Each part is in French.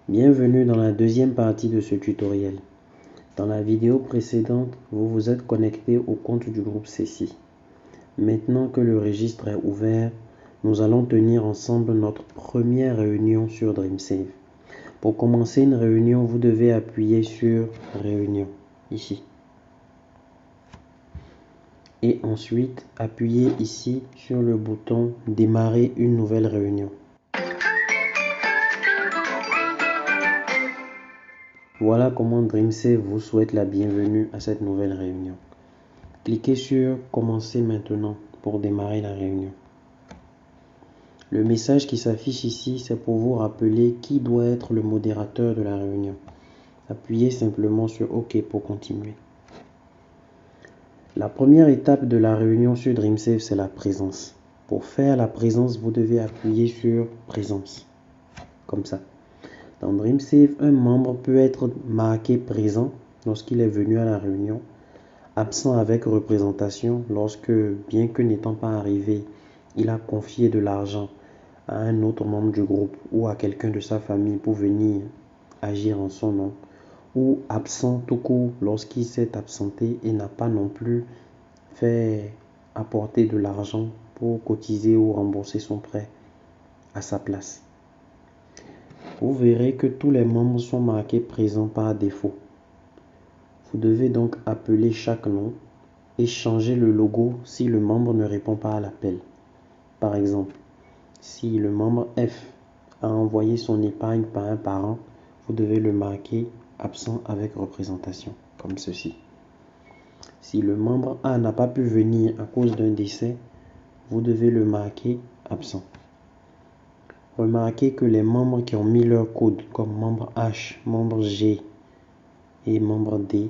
Bienvenue dans la deuxième partie de ce tutoriel. Dans la vidéo précédente, vous vous êtes connecté au compte du groupe Ceci. Maintenant que le registre est ouvert, nous allons tenir ensemble notre première réunion sur DreamSave. Pour commencer une réunion, vous devez appuyer sur Réunion, ici. Et ensuite, appuyez ici sur le bouton Démarrer une nouvelle réunion. Voilà comment DreamSave vous souhaite la bienvenue à cette nouvelle réunion. Cliquez sur Commencer maintenant pour démarrer la réunion. Le message qui s'affiche ici, c'est pour vous rappeler qui doit être le modérateur de la réunion. Appuyez simplement sur OK pour continuer. La première étape de la réunion sur DreamSave, c'est la présence. Pour faire la présence, vous devez appuyer sur Présence, comme ça. Dans DreamSave, un membre peut être marqué présent lorsqu'il est venu à la réunion, absent avec représentation lorsque, bien que n'étant pas arrivé, il a confié de l'argent à un autre membre du groupe ou à quelqu'un de sa famille pour venir agir en son nom, ou absent tout court lorsqu'il s'est absenté et n'a pas non plus fait apporter de l'argent pour cotiser ou rembourser son prêt à sa place. Vous verrez que tous les membres sont marqués présents par défaut. Vous devez donc appeler chaque nom et changer le logo si le membre ne répond pas à l'appel. Par exemple, si le membre F a envoyé son épargne par un parent, vous devez le marquer absent avec représentation, comme ceci. Si le membre A n'a pas pu venir à cause d'un décès, vous devez le marquer absent. Remarquez que les membres qui ont mis leur code, comme membre H, membre G et membre D,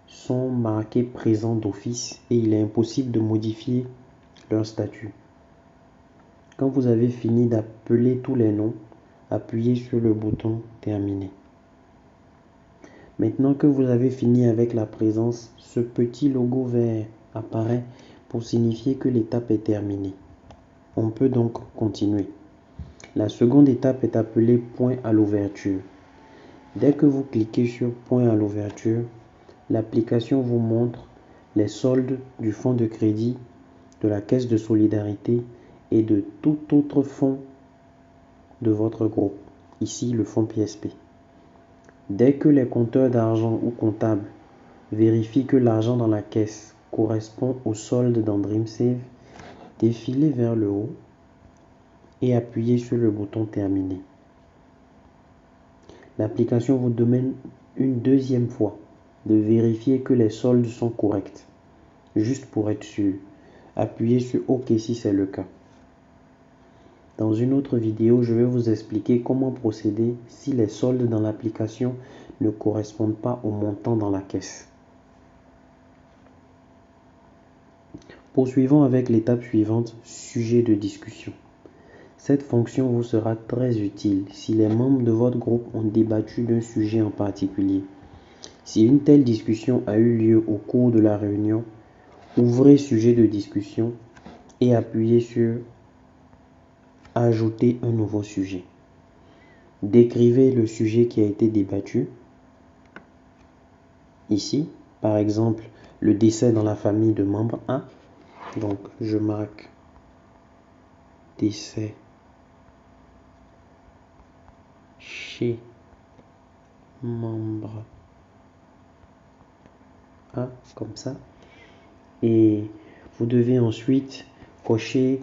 sont marqués présents d'office et il est impossible de modifier leur statut. Quand vous avez fini d'appeler tous les noms, appuyez sur le bouton Terminer. Maintenant que vous avez fini avec la présence, ce petit logo vert apparaît pour signifier que l'étape est terminée. On peut donc continuer. La seconde étape est appelée point à l'ouverture. Dès que vous cliquez sur point à l'ouverture, l'application vous montre les soldes du fonds de crédit, de la caisse de solidarité et de tout autre fonds de votre groupe, ici le fonds PSP. Dès que les compteurs d'argent ou comptables vérifient que l'argent dans la caisse correspond au solde dans DreamSave, défilez vers le haut et appuyez sur le bouton Terminer. L'application vous demande une deuxième fois de vérifier que les soldes sont corrects. Juste pour être sûr, appuyez sur OK si c'est le cas. Dans une autre vidéo, je vais vous expliquer comment procéder si les soldes dans l'application ne correspondent pas au montant dans la caisse. Poursuivons avec l'étape suivante, sujet de discussion. Cette fonction vous sera très utile si les membres de votre groupe ont débattu d'un sujet en particulier. Si une telle discussion a eu lieu au cours de la réunion, ouvrez sujet de discussion et appuyez sur Ajouter un nouveau sujet. Décrivez le sujet qui a été débattu. Ici, par exemple, le décès dans la famille de membre A. Donc, je marque décès chez membre A, comme ça. Et vous devez ensuite cocher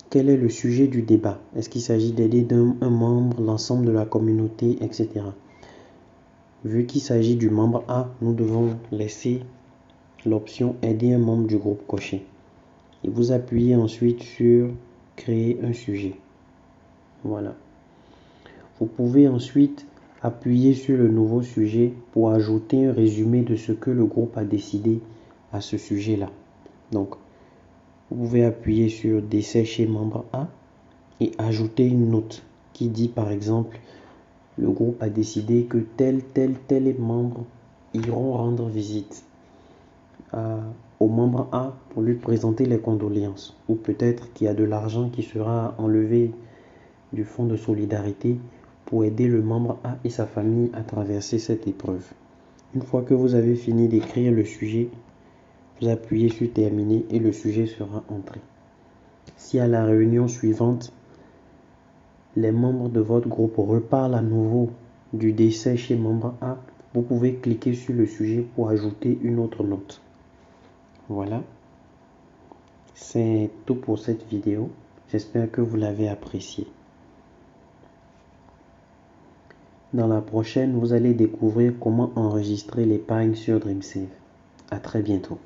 quel est le sujet du débat. Est-ce qu'il s'agit d'aider un membre, l'ensemble de la communauté, etc. Vu qu'il s'agit du membre A, nous devons laisser l'option aider un membre du groupe coché. Et vous appuyez ensuite sur créer un sujet. Voilà. Vous pouvez ensuite appuyer sur le nouveau sujet pour ajouter un résumé de ce que le groupe a décidé à ce sujet-là. Donc, vous pouvez appuyer sur décès chez membre A et ajouter une note qui dit par exemple le groupe a décidé que tel membre iront rendre visite au membre A pour lui présenter les condoléances, ou peut-être qu'il y a de l'argent qui sera enlevé du fonds de solidarité pour aider le membre A et sa famille à traverser cette épreuve. Une fois que vous avez fini d'écrire le sujet, vous appuyez sur terminer et le sujet sera entré. Si à la réunion suivante, les membres de votre groupe reparlent à nouveau du décès chez membre A, vous pouvez cliquer sur le sujet pour ajouter une autre note. Voilà, c'est tout pour cette vidéo. J'espère que vous l'avez apprécié. Dans la prochaine, vous allez découvrir comment enregistrer l'épargne sur DreamSave. À très bientôt.